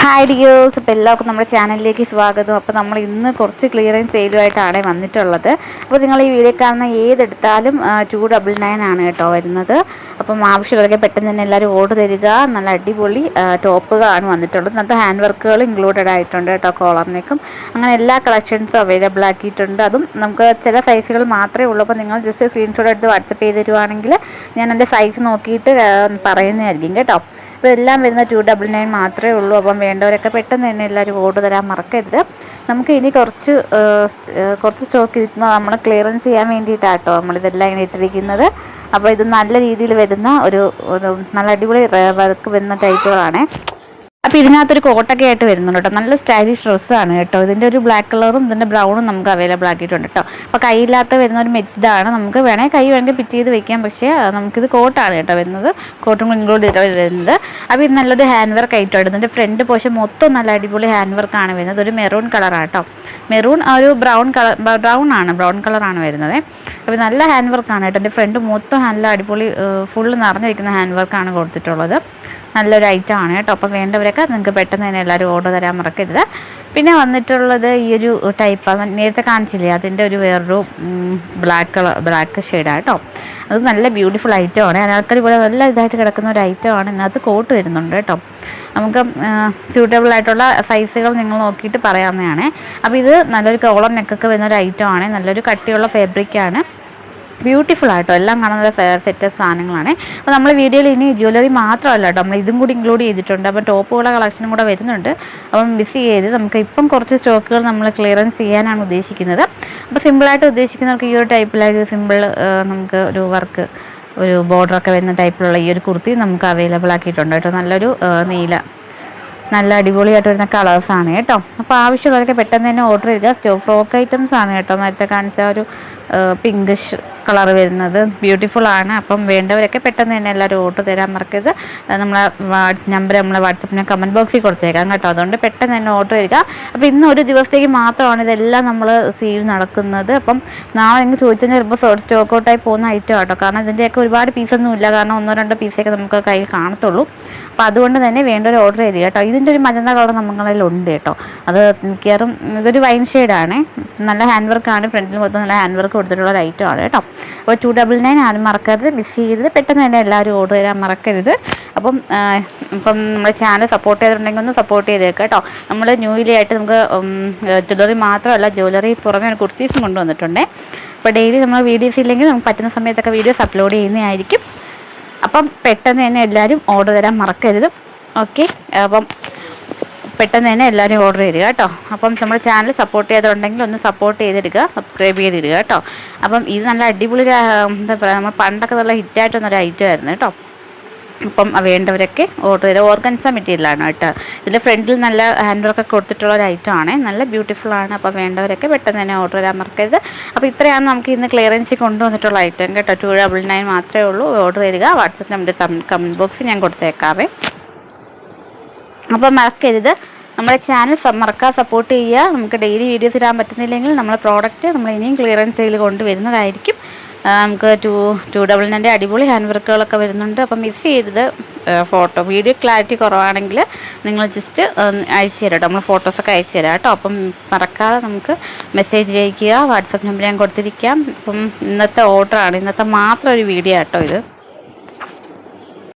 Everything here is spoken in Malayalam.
ഹായ് ഡിയേഴ്സ്, അപ്പോൾ എല്ലാവർക്കും നമ്മുടെ ചാനലിലേക്ക് സ്വാഗതം. അപ്പോൾ നമ്മൾ ഇന്ന് കുറച്ച് ക്ലിയറൻസ് സെയിലുമായിട്ടാണ് വന്നിട്ടുള്ളത്. അപ്പോൾ നിങ്ങൾ ഈ വീഡിയോ കാണുന്ന ഏതെടുത്താലും 299 ആണ് കേട്ടോ വരുന്നത്. അപ്പം ആവശ്യമുള്ളതൊക്കെ പെട്ടെന്ന് തന്നെ എല്ലാവരും ഓർഡർ തരിക. നല്ല അടിപൊളി ടോപ്പുകളാണ് വന്നിട്ടുള്ളത്. ഇന്നത്തെ ഹാൻഡ് വർക്കുകൾ ഇൻക്ലൂഡഡ് ആയിട്ടുണ്ട് കേട്ടോ. കോളറിനേക്കും അങ്ങനെ എല്ലാ കളക്ഷൻസും അവൈലബിൾ ആക്കിയിട്ടുണ്ട്. അതും നമുക്ക് ചില സൈസുകൾ മാത്രമേ ഉള്ളൂ. അപ്പോൾ നിങ്ങൾ ജസ്റ്റ് സ്ക്രീൻഷോട്ട് എടുത്ത് വാട്സപ്പ് ചെയ്ത് തരുവാണെങ്കിൽ ഞാൻ എൻ്റെ സൈസ് നോക്കിയിട്ട് പറയുന്നതായിരിക്കും കേട്ടോ. അപ്പോൾ എല്ലാം വരുന്ന 299 മാത്രമേ ഉള്ളൂ. അപ്പം വേണ്ടവരൊക്കെ പെട്ടെന്ന് തന്നെ എല്ലാവരും ഓർഡർ തരാൻ മറക്കരുത്. നമുക്ക് ഇനി കുറച്ച് സ്റ്റോക്ക് ഇരിക്കുന്നത് നമ്മൾ ക്ലിയറൻസ് ചെയ്യാൻ വേണ്ടിയിട്ടാട്ടോ നമ്മളിതെല്ലാം ഇങ്ങനെ ഇട്ടിരിക്കുന്നത്. അപ്പോൾ ഇത് നല്ല രീതിയിൽ വരുന്ന ഒരു നല്ല അടിപൊളി വർക്ക് വരുന്ന ടൈപ്പുകളാണ്. അപ്പോൾ ഇതിനകത്തൊരു കോട്ടൊക്കെ ആയിട്ട് വരുന്നുണ്ട് കേട്ടോ. നല്ല സ്റ്റൈലിഷ് ഡ്രസ്സാണ് കേട്ടോ. ഇതിൻ്റെ ഒരു ബ്ലാക്ക് കളറും ഇതിൻ്റെ ബ്രൗണും നമുക്ക് അവൈലബിൾ ആക്കിയിട്ടുണ്ട് കേട്ടോ. അപ്പോൾ കൈയില്ലാത്ത വരുന്ന ഒരു മെറ്റിതാണ്. നമുക്ക് വേണമെങ്കിൽ പിറ്റ് ചെയ്ത് വെക്കാം. പക്ഷേ നമുക്കിത് കോട്ടാണ് കേട്ടോ വരുന്നത്. കോട്ടും ഇൻക്ലൂഡ് ചെയ്ത് വരുന്നത്. അപ്പോൾ ഇത് നല്ലൊരു ഹാൻഡ് വർക്ക് ആയിട്ടോ. ഇതിൻ്റെ ഫ്രണ്ട് പോർഷൻ മൊത്തം നല്ല അടിപൊളി ഹാൻഡ് വർക്കാണ് വരുന്നത്. ഒരു മെറൂൺ കളറാണ് കേട്ടോ. മെറൂൺ ഒരു ബ്രൗൺ കളറാണ് വരുന്നത്. അപ്പോൾ നല്ല ഹാൻഡ് വർക്കാണ് കേട്ടോ. എൻ്റെ ഫ്രണ്ട് മൊത്തം നല്ല അടിപൊളി ഫുള്ള് നിറഞ്ഞിരിക്കുന്ന ഹാൻഡ് വർക്കാണ് കൊടുത്തിട്ടുള്ളത്. നല്ലൊരു ഐറ്റം ആണ് കേട്ടോ. അപ്പോൾ വേണ്ടവരൊക്കെ നിങ്ങൾക്ക് പെട്ടെന്ന് തന്നെ എല്ലാവരും ഓർഡർ തരാൻ മറക്കരുത്. പിന്നെ വന്നിട്ടുള്ളത് ഈ ഒരു ടൈപ്പ് നേരത്തെ കാണിച്ചില്ലേ, അതിൻ്റെ ഒരു വേറൊരു ബ്ലാക്ക് ഷെയ്ഡാണ് കേട്ടോ. അത് നല്ല ബ്യൂട്ടിഫുൾ ഐറ്റമാണ്. അതിനകത്ത് പോലെ നല്ല ഇതായിട്ട് കിടക്കുന്ന ഒരു ഐറ്റമാണ്. ഇതിനകത്ത് കോട്ട് വരുന്നുണ്ട് കേട്ടോ. നമുക്ക് സ്യൂട്ടബിൾ ആയിട്ടുള്ള സൈസുകൾ നിങ്ങൾ നോക്കിയിട്ട് പറയാവുന്നതാണ്. അപ്പോൾ ഇത് നല്ലൊരു കോളർ നെക്കൊക്കെ വരുന്ന ഒരു ഐറ്റമാണ്. നല്ലൊരു കട്ടിയുള്ള ഫാബ്രിക്കാണ്. ബ്യൂട്ടിഫുൾ ആയിട്ടോ. എല്ലാം കാണുന്ന സെറ്റ് സാധനങ്ങളാണ്. അപ്പോൾ നമ്മൾ വീഡിയോയിൽ ഇനി ജ്വല്ലറി മാത്രമല്ല കേട്ടോ, നമ്മൾ ഇതും കൂടി ഇൻക്ലൂഡ് ചെയ്തിട്ടുണ്ട്. അപ്പോൾ ടോപ്പുകളുടെ കളക്ഷനും കൂടെ വരുന്നുണ്ട്. അപ്പം മിസ് ചെയ്ത് നമുക്ക് ഇപ്പം കുറച്ച് സ്റ്റോക്കുകൾ നമ്മൾ ക്ലിയറൻസ് ചെയ്യാനാണ് ഉദ്ദേശിക്കുന്നത്. അപ്പോൾ സിമ്പിളായിട്ട് ഉദ്ദേശിക്കുന്നവർക്ക് ഈ ഒരു ടൈപ്പിലൊരു സിമ്പിൾ നമുക്ക് ഒരു വർക്ക് ഒരു ബോർഡറൊക്കെ വരുന്ന ടൈപ്പിലുള്ള ഈ ഒരു കുർത്തി നമുക്ക് അവൈലബിൾ ആക്കിയിട്ടുണ്ട് കേട്ടോ. നല്ലൊരു നല്ല അടിപൊളിയായിട്ട് വരുന്ന കളേഴ്സാണ് കേട്ടോ. അപ്പോൾ ആവശ്യമുള്ളവരൊക്കെ പെട്ടെന്ന് തന്നെ ഓർഡർ ചെയ്യുക. ഫ്രോക്ക് ഐറ്റംസ് ആണ് കേട്ടോ. നേരത്തെ കാണിച്ച ഒരു പിങ്കിഷ് കളർ വരുന്നത് ബ്യൂട്ടിഫുൾ ആണ്. അപ്പം വേണ്ടവരൊക്കെ പെട്ടെന്ന് തന്നെ എല്ലാവരും ഓർഡർ തരാൻ മറക്കരുത്. നമ്മളെ നമ്പർ നമ്മളെ വാട്സപ്പിന് കമൻറ്റ് ബോക്സിൽ കൊടുത്തേക്കാം കേട്ടോ. അതുകൊണ്ട് പെട്ടെന്ന് തന്നെ ഓർഡർ ചെയ്യുക. അപ്പോൾ ഇന്ന് ഒരു ദിവസത്തേക്ക് മാത്രമാണ് ഇതെല്ലാം നമ്മൾ സെയിൽ നടക്കുന്നത്. അപ്പം നാളെ നിങ്ങൾ ചോദിച്ചാൽ ചിലപ്പോൾ സ്റ്റോക്ക് ഔട്ടായി പോകുന്ന ഐറ്റം കേട്ടോ. കാരണം ഇതിൻ്റെയൊക്കെ ഒരുപാട് പീസൊന്നും ഇല്ല. കാരണം 1-2 പീസൊക്കെ നമുക്ക് കയ്യിൽ കാണത്തുള്ളൂ. അപ്പോൾ അതുകൊണ്ട് തന്നെ വേണ്ടൊരു ഓർഡർ ചെയ്യുക കേട്ടോ. ഇതിൻ്റെ ഒരു മജന്ത കളർ നമ്മളിൽ ഉണ്ട് കേട്ടോ. അത് മിക്കവാറും ഇതൊരു വൈൻ ഷെയ്ഡാണ്. നല്ല ഹാൻഡ് വർക്കാണ്. ഫ്രണ്ടിൽ മൊത്തം നല്ല ഹാൻഡ് വർക്ക് കൊടുത്തിട്ടുള്ള ഒരു ഐറ്റം ആണ് കേട്ടോ. അപ്പോൾ 299 ആരും മറക്കരുത്, മിസ് ചെയ്യരുത്. പെട്ടെന്ന് തന്നെ എല്ലാവരും ഓർഡർ ചെയ്യാൻ മറക്കരുത്. ഇപ്പം നമ്മുടെ ചാനൽ സപ്പോർട്ട് ചെയ്തിട്ടുണ്ടെങ്കിൽ ഒന്ന് സപ്പോർട്ട് ചെയ്തേക്കാം കേട്ടോ. നമ്മൾ ന്യൂലി ആയിട്ട് നമുക്ക് ജ്വല്ലറി മാത്രമല്ല, ജ്വല്ലറി പുറമെ കുർത്തീസും കൊണ്ടുവന്നിട്ടുണ്ട്. അപ്പോൾ ഡെയിലി നമ്മൾ വീഡിയോസ് ഇല്ലെങ്കിൽ നമുക്ക് പറ്റുന്ന സമയത്തൊക്കെ വീഡിയോസ് അപ്ലോഡ് ചെയ്യുന്നതായിരിക്കും. അപ്പം പെട്ടെന്ന് തന്നെ എല്ലാവരും ഓർഡർ തരാൻ മറക്കരുത്. ഓക്കെ, അപ്പം പെട്ടെന്ന് തന്നെ എല്ലാവരും ഓർഡർ ചെയ്യുക കേട്ടോ. അപ്പം നമ്മുടെ ചാനൽ സപ്പോർട്ട് ചെയ്തിട്ടുണ്ടെങ്കിൽ ഒന്ന് സപ്പോർട്ട് ചെയ്തിടുക, സബ്സ്ക്രൈബ് ചെയ്തിടുക കേട്ടോ. അപ്പം ഇത് നല്ല അടിപൊളി എന്താ പറയുക, നമ്മൾ പണ്ടൊക്കെ നല്ല ഹിറ്റായിട്ടൊന്നൊരു ഐറ്റം ആയിരുന്നു കേട്ടോ. അപ്പം വേണ്ടവരൊക്കെ ഓർഡർ ചെയ്ത് ഓർഗൻസ മെറ്റീരിയലാണ് കേട്ടോ. ഇതിൻ്റെ ഫ്രണ്ടിൽ നല്ല ഹാൻഡ് വർക്ക് കൊടുത്തിട്ടുള്ള ഒരു ഐറ്റം ആണ്. നല്ല ബ്യൂട്ടിഫുൾ ആണ്. അപ്പോൾ വേണ്ടവരൊക്കെ പെട്ടെന്ന് തന്നെ ഓർഡർ ചെയ്യാൻ മറക്കരുത്. അപ്പോൾ ഇത്രയാണ് നമുക്ക് ഇന്ന് ക്ലിയറൻസിൽ കൊണ്ടുവന്നിട്ടുള്ള ഐറ്റം കേട്ടോ. 299 മാത്രമേ ഉള്ളൂ. ഓർഡർ ചെയ്യുക. വാട്സപ്പ് നമ്പർ കമൻറ്റ് ബോക്സിൽ ഞാൻ കൊടുത്തേക്കാവേ. അപ്പോൾ മറക്കരുത്, നമ്മുടെ ചാനൽ മറക്കാതെ സപ്പോർട്ട് ചെയ്യുക. നമുക്ക് ഡെയിലി വീഡിയോസ് ഇടാൻ പറ്റുന്നില്ലെങ്കിൽ നമ്മളെ പ്രോഡക്റ്റ് നമ്മൾ ഇനിയും ക്ലിയറൻസ് സെയിൽ കൊണ്ടുവരുന്നതായിരിക്കും. നമുക്ക് 299 അടിപൊളി ഹാൻഡ് വർക്കുകളൊക്കെ വരുന്നുണ്ട്. അപ്പം മിസ് ചെയ്തത് ഫോട്ടോ വീഡിയോ ക്ലാരിറ്റി കുറവാണെങ്കിൽ നിങ്ങൾ ജസ്റ്റ് അയച്ചു തരാം കേട്ടോ. നമ്മൾ ഫോട്ടോസൊക്കെ അയച്ചു തരാം കേട്ടോ. അപ്പം മറക്കാതെ നമുക്ക് മെസ്സേജ് അയയ്ക്കുക. വാട്സപ്പ് നമ്പർ ഞാൻ കൊടുത്തിരിക്കാം. അപ്പം ഇന്നത്തെ ഓർഡറാണ്, ഇന്നത്തെ മാത്രം ഒരു വീഡിയോ കേട്ടോ ഇത്.